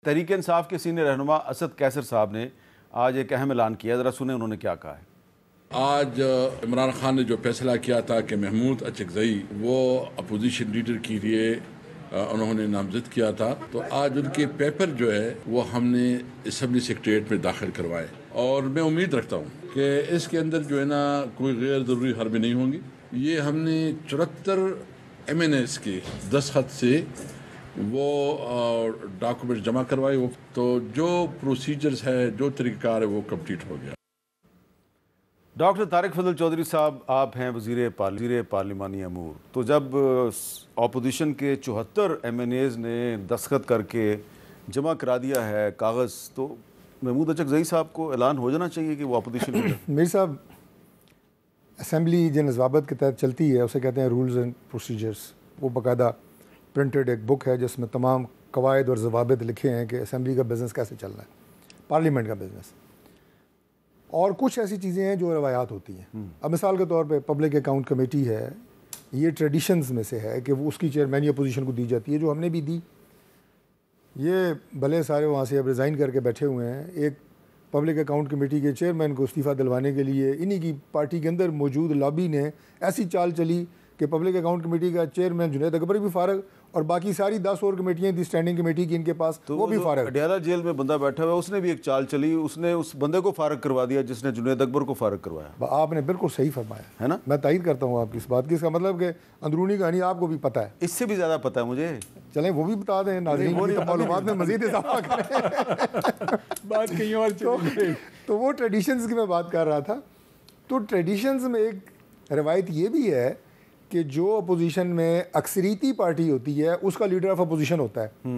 تحریک انصاف کے سینئر رہنما اسد کیسر صاحب نے آج ایک اہم اعلان کیا، ذرا سنیں انہوں نے کیا کہا ہے۔ آج عمران خان نے جو فیصلہ کیا تھا کہ محمود اچکزئی وہ اپوزیشن لیڈر کے لیے انہوں نے نامزد کیا تھا، تو آج ان کے پیپر جو ہے وہ ہم نے اسمبلی سیکریٹریٹ میں داخل کروائے، اور میں امید رکھتا ہوں کہ اس کے اندر جو ہے نا کوئی غیر ضروری حربیں نہیں ہوں گی۔ یہ ہم نے 74 MNAs کے دستخط سے وہ ڈاکومنٹ جمع کروائے، تو جو پروسیجرز ہے، جو طریقہ کار ہے وہ کمپلیٹ ہو گیا۔ ڈاکٹر طارق فضل چودھری صاحب، آپ ہیں وزیر پارلیمانی امور، تو جب اپوزیشن کے 74 MNAs نے دستخط کر کے جمع کرا دیا ہے کاغذ، تو محمود اچکزئی صاحب کو اعلان ہو جانا چاہیے کہ وہ اپوزیشن لیڈر۔ میر صاحب، اسمبلی جن ضوابط کے تحت چلتی ہے اسے کہتے ہیں رولز اینڈ پروسیجرز۔ وہ باقاعدہ پرنٹڈ ایک بک ہے جس میں تمام قواعد اور ضوابط لکھے ہیں کہ اسمبلی کا بزنس کیسے چلنا ہے، پارلیمنٹ کا بزنس۔ اور کچھ ایسی چیزیں ہیں جو روایات ہوتی ہیں۔ اب مثال کے طور پہ پبلک اکاؤنٹ کمیٹی ہے، یہ ٹریڈیشنز میں سے ہے کہ وہ اس کی چیئرمینی اپوزیشن کو دی جاتی ہے، جو ہم نے بھی دی۔ یہ بھلے سارے وہاں سے اب ریزائن کر کے بیٹھے ہوئے ہیں، ایک پبلک اکاؤنٹ کمیٹی کے چیئرمین کو استعفیٰ دلوانے کے لیے انہی کی پارٹی کے اندر موجود لابی نے ایسی چال چلی کہ پبلک اکاؤنٹ کمیٹی کا چیئرمین جنید اکبر بھی فارغ، اور باقی ساری 10 اور کمیٹیاں تھی اسٹینڈنگ کمیٹی کی ان کے پاس، وہ بھی فارغ۔ اڈیالہ جیل میں بندہ بیٹھا ہوا ہے، اس نے بھی ایک چال چلی، اس نے اس بندے کو فارغ کروا دیا جس نے جنید اکبر کو فارغ کروایا۔ آپ نے بالکل صحیح فرمایا ہے نا، میں تائید کرتا ہوں آپ کی اس بات کی۔ اس کا مطلب کہ اندرونی کہانی آپ کو بھی پتہ ہے، اس سے بھی زیادہ پتہ ہے مجھے۔ چلیں وہ بھی بتا دیں ناظرین کی معلومات میں مزید اضافہ کریں، بات کہیں اور تو وہ ٹریڈیشنز کی میں بات کر رہا تھا۔ تو ٹریڈیشنز میں ایک روایت یہ بھی ہے کہ جو اپوزیشن میں اکثریتی پارٹی ہوتی ہے اس کا لیڈر آف اپوزیشن ہوتا ہے۔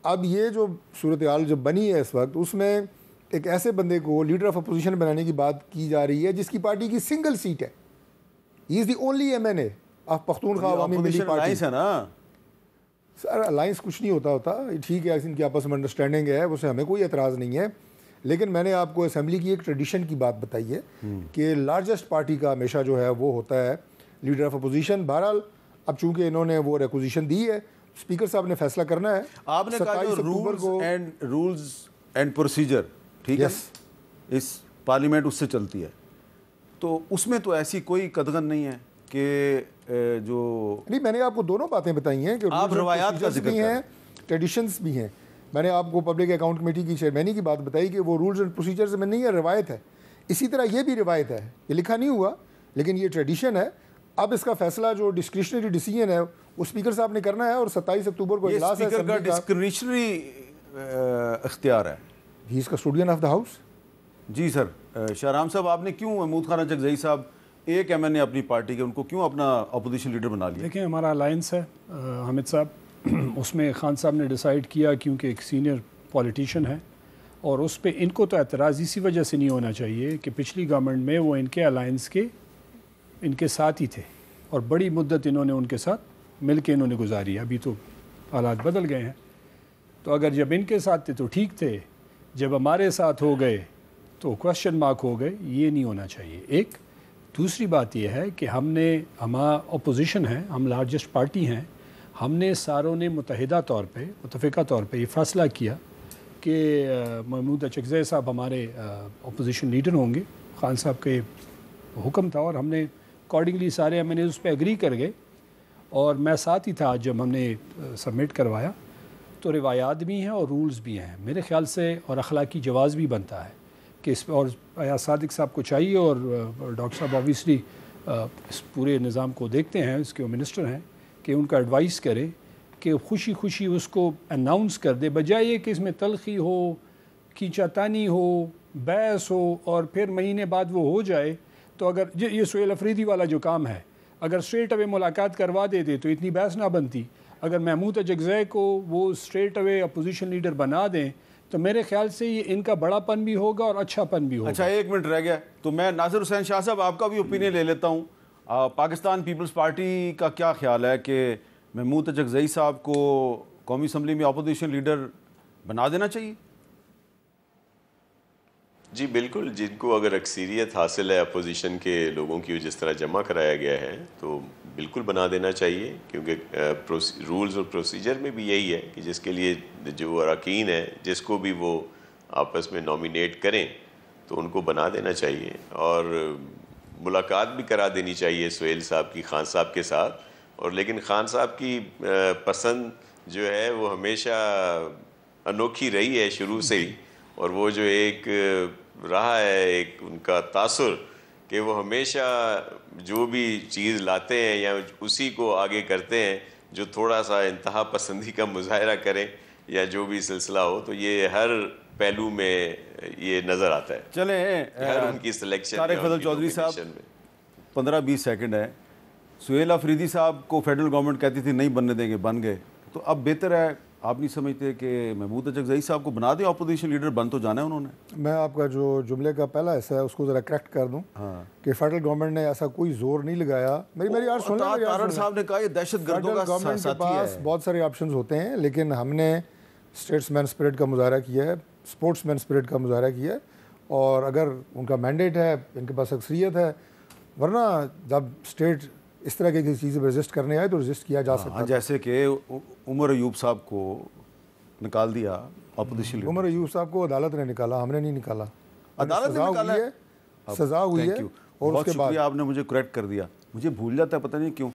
اب یہ جو صورتحال جو بنی ہے اس وقت، اس میں ایک ایسے بندے کو لیڈر آف اپوزیشن بنانے کی بات کی جا رہی ہے جس کی پارٹی کی سنگل سیٹ ہے۔ He is the only MNA of Pakhtunkhwa Awami Milli party. Sir alliance کچھ نہیں ہوتا، ٹھیک ہے ان کی آپس میں انڈرسٹینڈنگ ہے، اسے ہمیں کوئی اعتراض نہیں ہے، لیکن میں نے آپ کو اسمبلی کی ایک ٹریڈیشن کی بات بتائی ہے کہ لارجسٹ پارٹی کا ہمیشہ جو ہے وہ ہوتا ہے لیڈر آف اپوزیشن۔ بہرحال اب چونکہ انہوں نے وہ ریکوزیشن دی ہے، اسپیکر صاحب نے فیصلہ کرنا ہے۔ آپ نے کہا جو رولز اینڈ پروسیجر، ٹھیک ہے، اس پارلیمنٹ اس سے چلتی ہے، تو اس میں تو ایسی کوئی قدغن نہیں ہے کہ جو نہیں، میں نے آپ کو دونوں باتیں بتائی ہیں کہ آپ روایات کا ذکر بھی ہیں، ٹریڈیشنز بھی ہیں۔ میں نے آپ کو پبلک اکاؤنٹ کمیٹی کی چیئرمینی کی بات بتائی کہ وہ رولز اینڈ پروسیجرز میں نہیں ہے، روایت ہے۔ اسی طرح یہ بھی روایت ہے، یہ لکھا نہیں ہوا لیکن یہ ٹریڈیشن ہے۔ اب اس کا فیصلہ جو ڈسکریشنری ڈیسیژن ہے وہ اسپیکر صاحب نے کرنا ہے، اور 27 اکتوبر کو اجلاس ہے۔ اسپیکر کا ڈسکریشنری اختیار ہے، he is custodian of the house. جی سر، شاہرام صاحب، آپ نے کیوں محمود خان اچکزئی صاحب ایک MNA اپنی پارٹی کے، ان کو کیوں اپنا اپوزیشن لیڈر بنا لیا؟ دیکھیں، ہمارا الائنس ہے حامد صاحب، اس میں خان صاحب نے ڈیسائیڈ کیا کیونکہ ایک سینئر پولیٹیشین ہے، اور اس پہ ان کو تو اعتراض اسی وجہ سے نہیں ہونا چاہیے کہ پچھلی گورنمنٹ میں وہ ان کے الائنس کے ان کے ساتھ ہی تھے، اور بڑی مدت انہوں نے ان کے ساتھ مل کے انہوں نے گزاری۔ ابھی تو حالات بدل گئے ہیں، تو اگر جب ان کے ساتھ تھے تو ٹھیک تھے، جب ہمارے ساتھ ہو گئے تو کوشچن مارک ہو گئے، یہ نہیں ہونا چاہیے۔ ایک دوسری بات یہ ہے کہ ہم اپوزیشن ہیں، ہم لارجسٹ پارٹی ہیں، ہم نے ساروں نے متفقہ طور پہ یہ فیصلہ کیا کہ محمود اچکزئی صاحب ہمارے اپوزیشن لیڈر ہوں گے۔ خان صاحب کے حکم تھا، اور ہم نے اکارڈنگلی سارے MNAs اس پہ ایگری کر گئے، اور میں ساتھ ہی تھا جب ہم نے سبمٹ کروایا۔ تو روایات بھی ہیں اور رولز بھی ہیں میرے خیال سے، اور اخلاقی جواز بھی بنتا ہے کہ اس پہ، اور ایاز صادق صاحب کو چاہیے، اور ڈاکٹر صاحب آبویسلی اس پورے نظام کو دیکھتے ہیں، اس کے وہ منسٹر ہیں، کہ ان کا ایڈوائس کرے کہ خوشی خوشی اس کو اناؤنس کر دے، بجائے یہ کہ اس میں تلخی ہو، کھینچا تانی ہو، بحث ہو، اور پھر مہینے بعد وہ ہو جائے۔ تو اگر یہ سہیل افریدی والا جو کام ہے، اگر اسٹریٹ اوے ملاقات کروا دیتے تو اتنی بحث نہ بنتی۔ اگر محمود اچکزئی کو وہ اسٹریٹ اوے اپوزیشن لیڈر بنا دیں تو میرے خیال سے یہ ان کا بڑا پن بھی ہوگا اور اچھا پن بھی ہوگا۔ اچھا، 1 منٹ رہ گیا، تو میں ناصر حسین شاہ صاحب آپ کا بھی اوپینین لے لیتا ہوں۔ پاکستان پیپلز پارٹی کا کیا خیال ہے کہ محمود اچکزئی صاحب کو قومی اسمبلی میں اپوزیشن لیڈر بنا دینا چاہیے؟ جی بالکل، جن کو اگر اکثریت حاصل ہے اپوزیشن کے لوگوں کی جس طرح جمع کرایا گیا ہے تو بالکل بنا دینا چاہیے، کیونکہ رولز اور پروسیجر میں بھی یہی ہے کہ جس کے لیے جو اراکین ہیں جس کو بھی وہ آپس میں نامینیٹ کریں تو ان کو بنا دینا چاہیے، اور ملاقات بھی کرا دینی چاہیے سہیل صاحب کی خان صاحب کے ساتھ. اور لیکن خان صاحب کی پسند جو ہے وہ ہمیشہ انوکھی رہی ہے شروع سے ہی، اور وہ جو ایک رہا ہے ایک ان کا تاثر کہ وہ ہمیشہ جو بھی چیز لاتے ہیں یا اسی کو آگے کرتے ہیں، جو تھوڑا سا انتہا پسندی کا مظاہرہ کریں یا جو بھی سلسلہ ہو، تو یہ ہر پہلو میں یہ نظر آتا ہے. چلیں ہر ان کی سلیکشن طارق فضل چودھری صاحب 15-20 سیکنڈ ہے. سہیل آفریدی صاحب کو فیڈرل گورنمنٹ کہتی تھی نہیں بننے دیں گے، بن گئے، تو اب بہتر ہے آپ نہیں سمجھتے کہ محمود اچکزئی صاحب کو بنا دیں اپوزیشن لیڈر؟ بن تو جانا ہے انہوں نے. میں آپ کا جو جملے کا پہلا حصہ ہے اس کو ذرا کریکٹ کر دوں کہ فیڈرل گورنمنٹ نے ایسا کوئی زور نہیں لگایا. میری یار سن لیں، تارڑ صاحب نے کہا یہ دہشت گردوں کا گورنمنٹ کے ساتھی پاس ہے. بہت سارے آپشنز ہوتے ہیں، لیکن ہم نے اسٹیٹس مین اسپرٹ کا مظاہرہ کیا ہے، اسپورٹس مین اسپرٹ کا مظاہرہ کیا ہے، اور اگر ان کا مینڈیٹ ہے، ان کے پاس اکثریت ہے، ورنہ جب اسٹیٹ اس طرح کی کسی چیز پہ رجسٹ کرنے آئے تو رجسٹ کیا جا سکتا ہے. جیسے کہ عمر ایوب صاحب کو نکال دیا اپوزیشن لیڈر. عمر ایوب صاحب کو عدالت نے نکالا، ہم نے نہیں نکالا. عدالت نے نکالا ہے، سزا ہوئی ہے. اور اس کے بعد آپ نے مجھے کریکٹ کر دیا، مجھے بھول جاتا ہے پتہ نہیں کیوں.